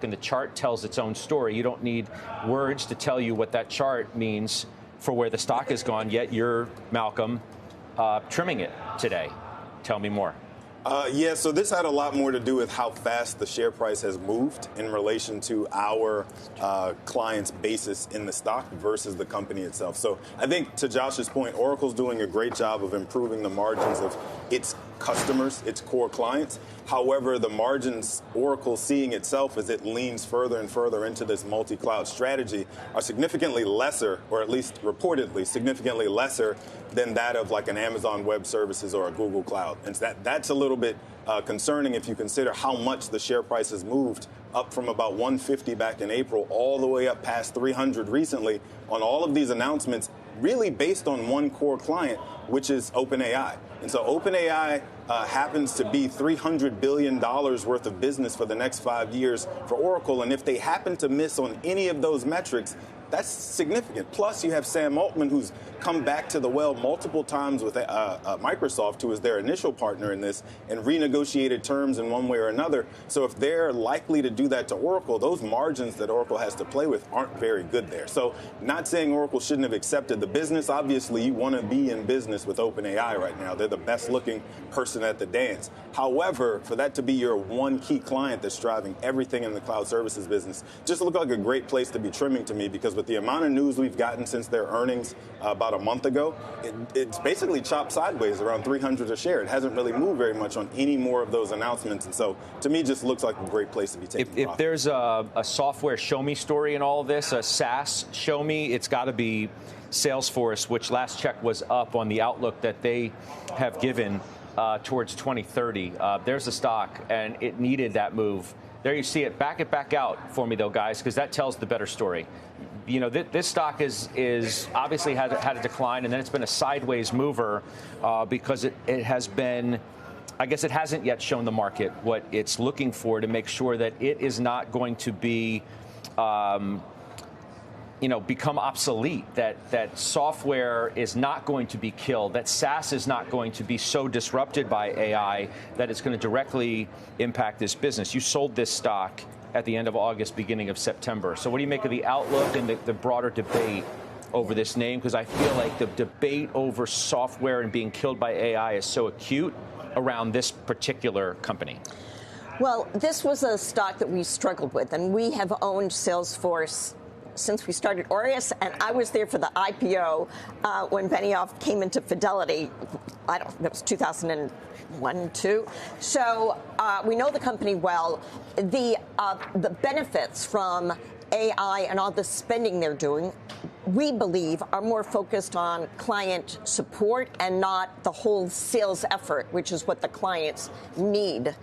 and the chart tells its own story. You don't need words to tell you what that chart means for where the stock has gone, yet you're, Malcolm, trimming it today. Tell me more. Yeah, so this had a lot more to do with how fast the share price has moved in relation to our clients' basis in the stock versus the company itself. So I think, to Josh's point, Oracle's doing a great job of improving the margins of its customers, its core clients. However, the margins Oracle seeing itself as it leans further and further into this multi-cloud strategy are significantly lesser, or at least reportedly significantly lesser than that of like an Amazon Web Services or a Google Cloud. And that's a little bit concerning if you consider how much the share price has moved up from about 150 back in April all the way up past 300 recently on all of these announcements, really based on one core client, which is OpenAI. And so OpenAI happens to be $300 billion worth of business for the next 5 years for Oracle. And if they happen to miss on any of those metrics, that's significant. Plus, you have Sam Altman, who's come back to the well multiple times with Microsoft, who was their initial partner in this, and renegotiated terms in one way or another. So if they're likely to do that to Oracle, those margins that Oracle has to play with aren't very good there. So not saying Oracle shouldn't have accepted the business. Obviously, you want to be in business with OpenAI right now. They're the best looking person at the dance. However, for that to be your one key client that's driving everything in the cloud services business, just looked like a great place to be trimming to me, because with the amount of news we've gotten since their earnings about a month ago, it's basically chopped sideways around 300 a share. It hasn't really moved very much on any more of those announcements. And so to me, just looks like a great place to be taking If there's a software show me story in all of this, a SaaS show me, it's got to be Salesforce, which last check was up on the outlook that they have given towards 2030. There's a stock, and it needed that move. There you see it. Back it back out for me, though, guys, because that tells the better story. You know, this stock is obviously had a decline, and then it's been a sideways mover because it has been, I guess it hasn't yet shown the market what it's looking for to make sure that it is not going to be, become obsolete, that software is not going to be killed, that SaaS is not going to be so disrupted by AI that it's going to directly impact this business. You sold this stock at the end of August, beginning of September. So what do you make of the outlook and the broader debate over this name? Because I feel like the debate over software and being killed by AI is so acute around this particular company. Well, this was a stock that we struggled with, and we have owned Salesforce since we started Aureus, and I was there for the IPO when Benioff came into Fidelity. That was 2001, 2. So we know the company well. The benefits from AI and all the spending they're doing, we believe, are more focused on client support and not the whole sales effort, which is what the clients need.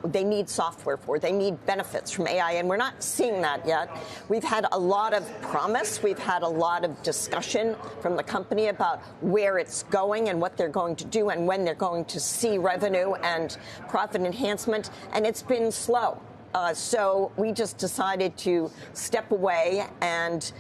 They need software for. They need benefits from AI, and we're not seeing that yet. We've had a lot of promise. We've had a lot of discussion from the company about where it's going and what they're going to do and when they're going to see revenue and profit enhancement, and it's been slow. So we just decided to step away and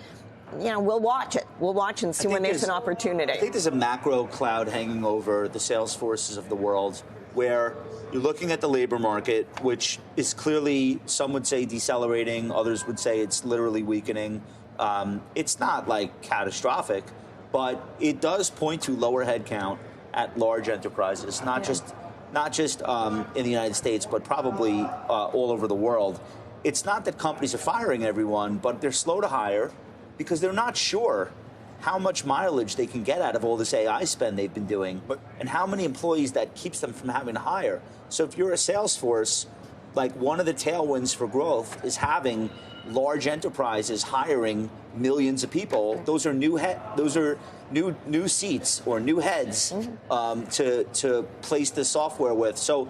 we'll watch it. We'll watch and see when there's an opportunity. I think there's a macro cloud hanging over the Salesforces of the world where you're looking at the labor market, which is clearly, some would say, decelerating. Others would say it's literally weakening. It's not like catastrophic, but it does point to lower headcount at large enterprises, not just in the United States, but probably all over the world. It's not that companies are firing everyone, but they're slow to hire because they're not sure how much mileage they can get out of all this AI spend they've been doing, and how many employees that keeps them from having to hire. So if you're a Salesforce, like, one of the tailwinds for growth is having large enterprises hiring millions of people. Those are new seats or new heads to place the software with. So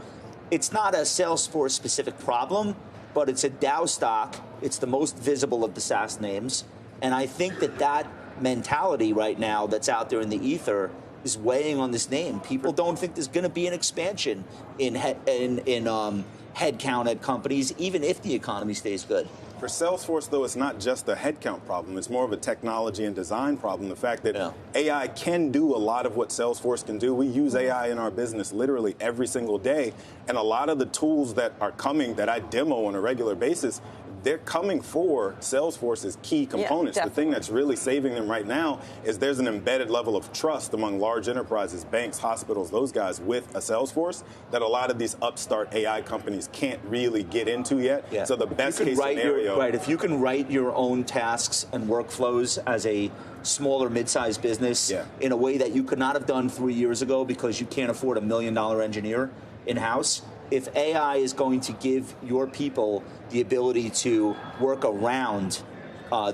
it's not a Salesforce specific problem, but it's a Dow stock. It's the most visible of the SaaS names, and I think that mentality right now that's out there in the ether is weighing on this name. People don't think there's going to be an expansion in headcount at companies, even if the economy stays good. For Salesforce, though, it's not just a headcount problem. It's more of a technology and design problem. The fact that AI can do a lot of what Salesforce can do. We use AI in our business literally every single day. And a lot of the tools that are coming that I demo on a regular basis they're coming for Salesforce's key components. The thing that's really saving them right now is there's an embedded level of trust among large enterprises, banks, hospitals, those guys with a Salesforce that a lot of these upstart AI companies can't really get into yet. Yeah. So the best case scenario. If you can write your own tasks and workflows as a smaller mid-sized business in a way that you could not have done 3 years ago because you can't afford $1 million engineer in-house, if AI is going to give your people the ability to work around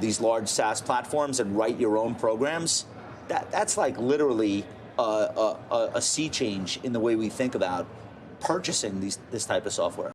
these large SaaS platforms and write your own programs, that's like literally a sea change in the way we think about purchasing this type of software.